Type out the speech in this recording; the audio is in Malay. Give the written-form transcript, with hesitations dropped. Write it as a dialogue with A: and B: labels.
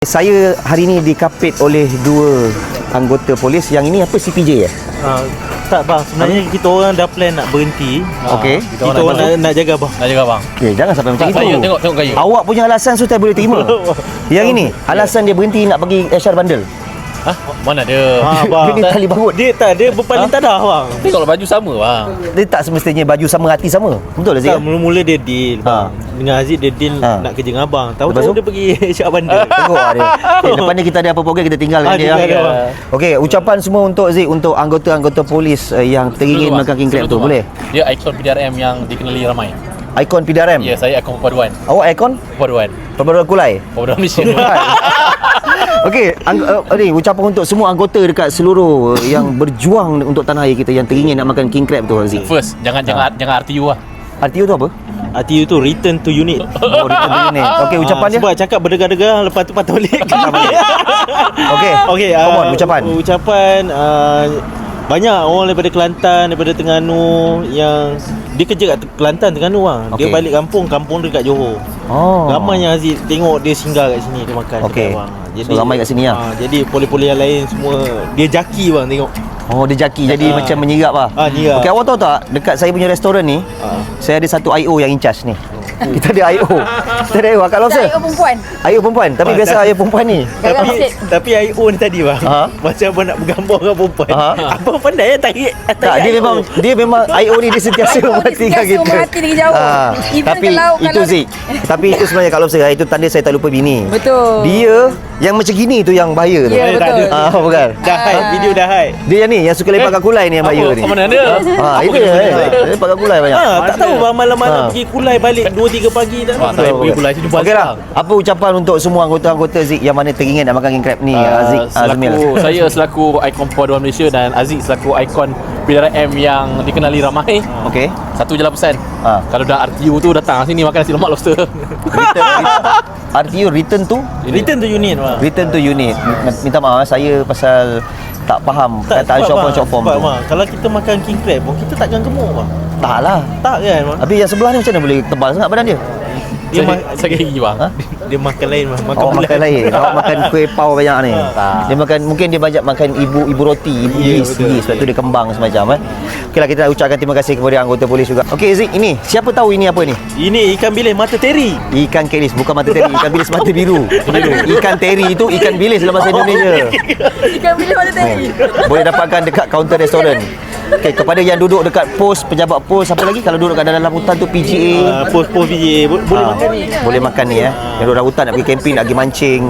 A: Saya hari ini dikapit oleh dua anggota polis. Yang ini apa, CPJ ya?
B: Tak bang, sebenarnya kita orang dah plan nak berhenti.
A: Okey.
B: Kita orang nak jaga bang.
C: Nak jaga bang.
A: Okay, jangan sampai macam
C: Saya
A: itu.
C: tengok kayu.
A: Awak punya alasan saya boleh terima. Yang ini alasan dia berhenti nak bagi Aisyah bandel.
C: Hah? Mana dia?
B: Bang.
A: Dia ni tali barut.
B: Dia berpaling tadah bang.
C: Tengok baju sama bang.
A: Dia tak semestinya baju sama, hati sama. Betul tak,
B: Tak,
A: Zee?
B: mula-mula dia deal bang. Dengan Aziz dia deal nak kerja dengan abang.
A: Lepas tu?
B: Tahu-tahu dia pergi Syak Bandar.
A: Tengok dia. Okay, lepas ni kita ada apa program, kita tinggalkan dia.
B: tinggalkan, bang.
A: Okey, ucapan semua untuk Zee, untuk anggota-anggota polis yang teringin makan king crab tu, boleh?
C: Dia ikon PDRM yang dikenali ramai.
A: Ikon PDRM.
C: Ya, saya ikon perpaduan.
A: Awak ikon
C: Perpaduan.
A: Perpaduan Kulai.
C: Perpaduan Malaysia.
A: Okey, ni ucapan untuk semua anggota dekat seluruh yang berjuang untuk tanah air kita yang teringin nak makan king crab tu, Zee.
C: First, jangan RTU lah.
A: RTU tu apa?
B: RTU tu return to unit.
A: Oh, return to unit. Okey, ucapan dia.
B: Sebab cakap berdegar-degar, lepas tu patut balik.
A: Okey.
B: Okey,
A: Come on, ucapan.
B: Ucapan banyak orang daripada Kelantan, daripada Terengganu yang dia kerja kat Kelantan, Terengganu bang. Dia
A: Okey.
B: balik kampung dia kat Johor.
A: Oh.
B: Ramai yang Aziz tengok dia singgah kat sini, dia makan.
A: Okey.
B: Bang.
A: So, ramai kat sini lah.
B: Jadi poli-poli yang lain semua dia jaki bang tengok.
A: Oh, dia jaki jadi macam menyirap lah.
B: Menyirap.
A: Okey, awak tahu tak, dekat saya punya restoran ni, saya ada satu IO yang in charge ni. Kita ada IO. Kita ada IO, Kak Lobster.
D: Saya perempuan.
A: IO perempuan, tapi biasa IO perempuan ni.
D: Garam sikit.
B: Tapi IO ni tadi bang, macam abang nak bergambar dengan perempuan. Abang pandai tarik.
A: Tak, dia memang IO ni dia sentiasa mematikan kita.
D: Merhati dari jauh. Even
A: Tapi
D: kalau
A: itu Zik. Tapi itu sebenarnya Kak Lobster, itu tanda saya tak lupa bini.
D: Betul.
A: Dia yang macam gini tu yang bahaya tu.
D: Ya, betul.
A: Bukan.
B: Dah hide, video dah hide.
A: Dia yang ni yang suka lepak kat kulai ni yang bahaya ni.
C: Mana dia?
A: Itu dia. Lepak kat kulai banyak.
B: Tak tahu bang, malam-malam pergi kulai balik 2-3 pagi tak tahu.
C: Saya pergi pula sini
A: Okey lah. Apa ucapan untuk semua anggota-anggota Zik yang mana teringin nak makan king crab ni, Zik Azmil?
C: Saya selaku ikon perpaduan Malaysia dan Aziz selaku ikon PDRM yang dikenali ramai.
A: Okey.
C: Satu je lah pesan. Kalau dah RTU tu datang sini makan nasi lemak lobster.
A: RTU return to
B: unit bang.
A: return to unit. Minta maaf saya pasal tak faham kataan short form tu.
B: Bang, kalau kita makan king crab pun kita takkan gemuk bang.
A: Tak lah.
B: Tak kan bang?
A: Habis yang sebelah ni macam mana boleh tebal sangat badan dia?
C: Saya gigi bang.
B: Dia makan lain bang, makan
A: Awak
B: bulat.
A: makan lain. Awak makan kuih pau banyak ni. Dia makan, mungkin dia banyak makan ibu roti, ibu yeast. Sebab tu dia kembang semacam. Okeylah, kita nak ucapkan terima kasih kepada anggota polis juga. Okey Zik, ini siapa tahu ini apa ni?
B: Ini ikan bilis mata teri.
A: Ikan keris, bukan mata teri, ikan bilis mata biru. Ikan teri itu ikan bilis dalam bahasa Indonesia.
D: Ikan bilis mana tadi?
A: Boleh dapatkan dekat kaunter restoran. Okey, kepada yang duduk dekat pos, pejabat pos, apa lagi kalau duduk kat dalam hutan tu, PGA,
B: Pos-pos PGA boleh makan ni.
A: boleh makan ni Yang duduk dalam hutan nak pergi camping, nak pergi mancing.